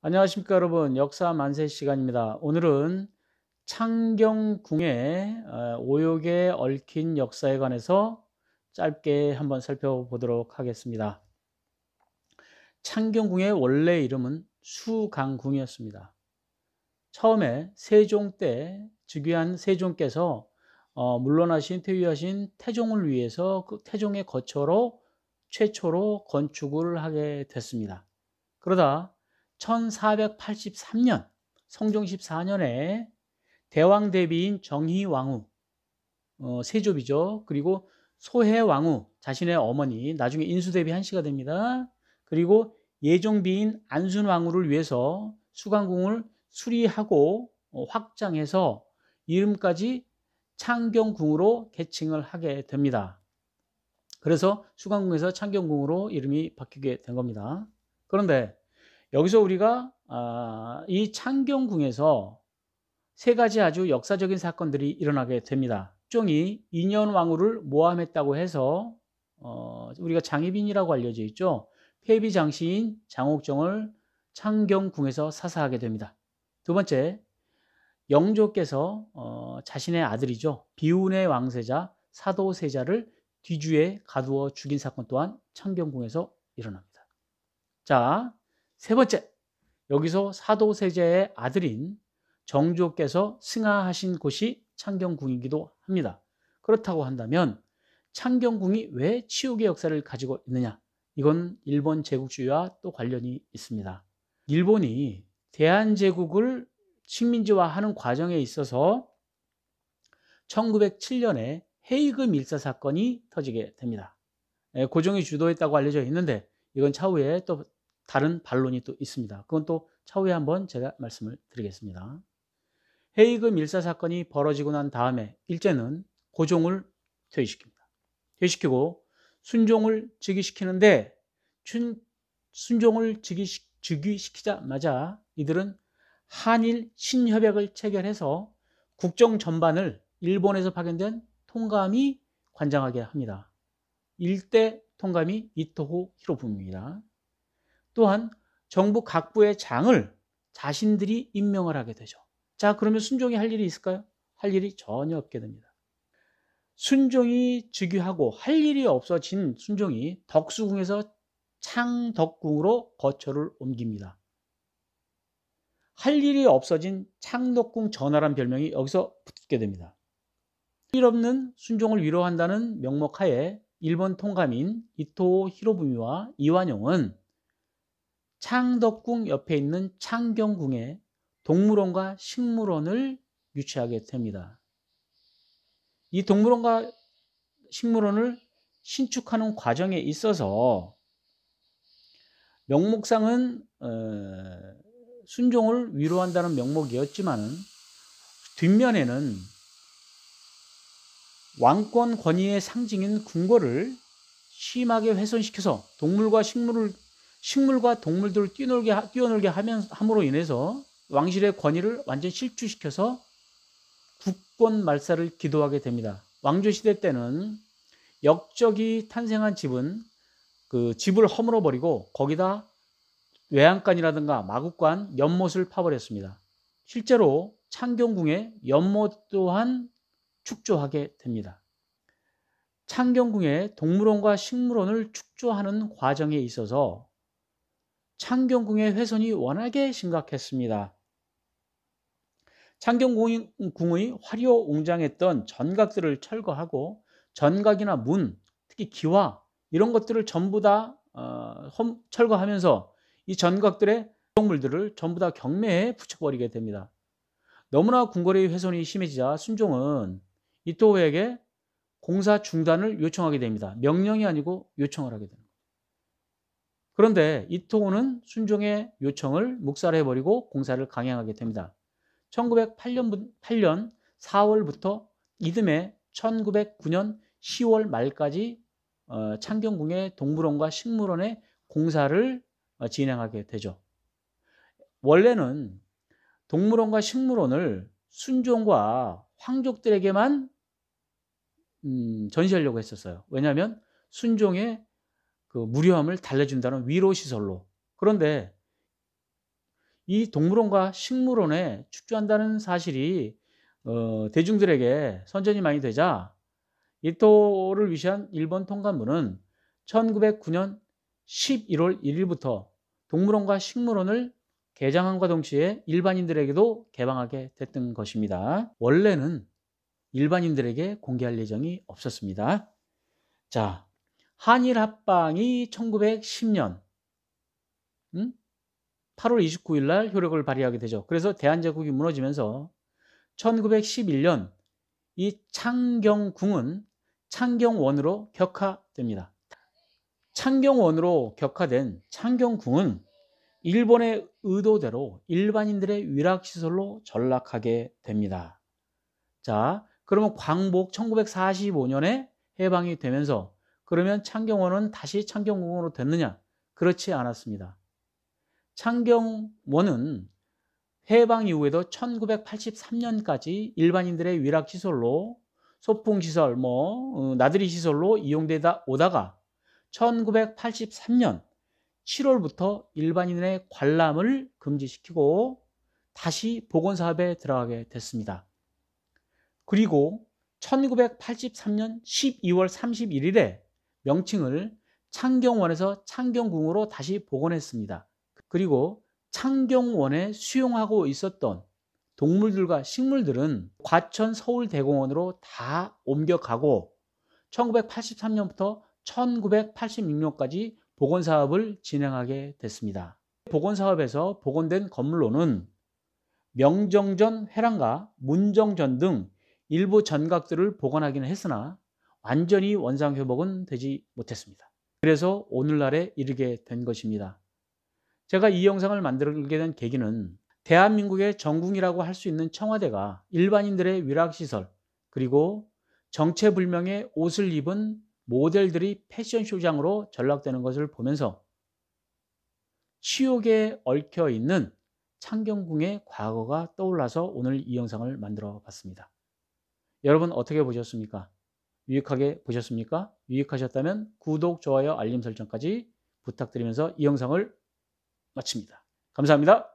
안녕하십니까 여러분. 역사 만세 시간입니다. 오늘은 창경궁의 오욕에 얽힌 역사에 관해서 짧게 한번 살펴보도록 하겠습니다. 창경궁의 원래 이름은 수강궁이었습니다. 처음에 세종 때 즉위한 세종께서 물러나신 퇴위하신 태종을 위해서 그 태종의 거처로 최초로 건축을 하게 됐습니다. 그러다 1483년 성종 14년에 대왕 대비인 정희왕후 세조비죠. 그리고 소해왕후 자신의 어머니 나중에 인수대비 한씨가 됩니다. 그리고 예종비인 안순왕후를 위해서 수강궁을 수리하고 확장해서 이름까지 창경궁으로 개칭을 하게 됩니다. 그래서 수강궁에서 창경궁으로 이름이 바뀌게 된 겁니다. 그런데 여기서 우리가 이 창경궁에서 세 가지 아주 역사적인 사건들이 일어나게 됩니다. 종이 인현왕후를 모함했다고 해서 우리가 장희빈이라고 알려져 있죠. 폐비 장씨인 장옥정을 창경궁에서 사사하게 됩니다. 두 번째, 영조께서 자신의 아들이죠. 비운의 왕세자 사도세자를 뒤주에 가두어 죽인 사건 또한 창경궁에서 일어납니다. 자, 세 번째, 여기서 사도세자의 아들인 정조께서 승하하신 곳이 창경궁이기도 합니다. 그렇다고 한다면 창경궁이 왜 치욕의 역사를 가지고 있느냐? 이건 일본 제국주의와 또 관련이 있습니다. 일본이 대한제국을 식민지화하는 과정에 있어서 1907년에 헤이그 밀사 사건이 터지게 됩니다. 고종이 주도했다고 알려져 있는데 이건 차후에 또 다른 반론이 또 있습니다. 그건 또 차후에 한번 제가 말씀을 드리겠습니다. 헤이그 밀사 사건이 벌어지고 난 다음에 일제는 고종을 퇴위시킵니다. 퇴위시키고 순종을 즉위시키는데 순종을 즉위시키자마자 이들은 한일 신협약을 체결해서 국정 전반을 일본에서 파견된 통감이 관장하게 합니다. 일대 통감이 이토호 히로부미입니다. 또한 정부 각부의 장을 자신들이 임명을 하게 되죠. 자, 그러면 순종이 할 일이 있을까요? 할 일이 전혀 없게 됩니다. 순종이 즉위하고 할 일이 없어진 순종이 덕수궁에서 창덕궁으로 거처를 옮깁니다. 할 일이 없어진 창덕궁 전하란 별명이 여기서 붙게 됩니다. 일 없는 순종을 위로한다는 명목하에 일본 통감인 이토 히로부미와 이완용은 창덕궁 옆에 있는 창경궁에 동물원과 식물원을 유치하게 됩니다. 이 동물원과 식물원을 신축하는 과정에 있어서 명목상은 순종을 위로한다는 명목이었지만 뒷면에는 왕권 권위의 상징인 궁궐을 심하게 훼손시켜서 식물과 동물들을 뛰어놀게 함으로 인해서 왕실의 권위를 완전 실추시켜서 국권 말살을 기도하게 됩니다. 왕조시대 때는 역적이 탄생한 집은 그 집을 허물어 버리고 거기다 외양간이라든가 마국간, 연못을 파버렸습니다. 실제로 창경궁의 연못 또한 축조하게 됩니다. 창경궁의 동물원과 식물원을 축조하는 과정에 있어서 창경궁의 훼손이 워낙에 심각했습니다. 창경궁의 화려웅장했던 전각들을 철거하고 전각이나 문, 특히 기와 이런 것들을 전부 다 철거하면서 이 전각들의 동물들을 전부 다 경매에 붙여버리게 됩니다. 너무나 궁궐의 훼손이 심해지자 순종은 이토호에게 공사 중단을 요청하게 됩니다. 명령이 아니고 요청을 하게 됩니다. 그런데 이토호는 순종의 요청을 묵살해버리고 공사를 강행하게 됩니다. 1908년 4월부터 이듬해 1909년 10월 말까지 창경궁의 동물원과 식물원의 공사를 진행하게 되죠. 원래는 동물원과 식물원을 순종과 황족들에게만 전시하려고 했었어요. 왜냐하면 순종의 그 무료함을 달래준다는 위로시설로. 그런데 이 동물원과 식물원에 축조한다는 사실이 대중들에게 선전이 많이 되자 이토를 위시한 일본 통감부는 1909년 11월 1일부터 동물원과 식물원을 개장함과 동시에 일반인들에게도 개방하게 됐던 것입니다. 원래는 일반인들에게 공개할 예정이 없었습니다. 자, 한일 합방이 1910년 8월 29일 날 효력을 발휘하게 되죠. 그래서 대한제국이 무너지면서 1911년 이 창경궁은 창경원으로 격화됩니다. 창경원으로 격화된 창경궁은 일본의 의도대로 일반인들의 위락시설로 전락하게 됩니다. 자, 그러면 광복 1945년에 해방이 되면서 그러면 창경원은 다시 창경궁으로 됐느냐? 그렇지 않았습니다. 창경원은 해방 이후에도 1983년까지 일반인들의 위락시설로 소풍시설, 나들이시설로 이용되다 오다가 1983년 7월부터 일반인의 관람을 금지시키고 다시 복원사업에 들어가게 됐습니다. 그리고 1983년 12월 31일에 명칭을 창경원에서 창경궁으로 다시 복원했습니다. 그리고 창경원에 수용하고 있었던 동물들과 식물들은 과천 서울대공원으로 다 옮겨가고 1983년부터 1986년까지 복원사업을 진행하게 됐습니다. 복원사업에서 복원된 건물로는 명정전 회랑과 문정전 등 일부 전각들을 복원하기는 했으나 완전히 원상회복은 되지 못했습니다. 그래서 오늘날에 이르게 된 것입니다. 제가 이 영상을 만들게 된 계기는 대한민국의 정궁이라고 할 수 있는 청와대가 일반인들의 위락시설 그리고 정체불명의 옷을 입은 모델들이 패션쇼장으로 전락되는 것을 보면서 치욕에 얽혀있는 창경궁의 과거가 떠올라서 오늘 이 영상을 만들어 봤습니다. 여러분 어떻게 보셨습니까? 유익하게 보셨습니까? 유익하셨다면 구독, 좋아요, 알림 설정까지 부탁드리면서 이 영상을 마칩니다. 감사합니다.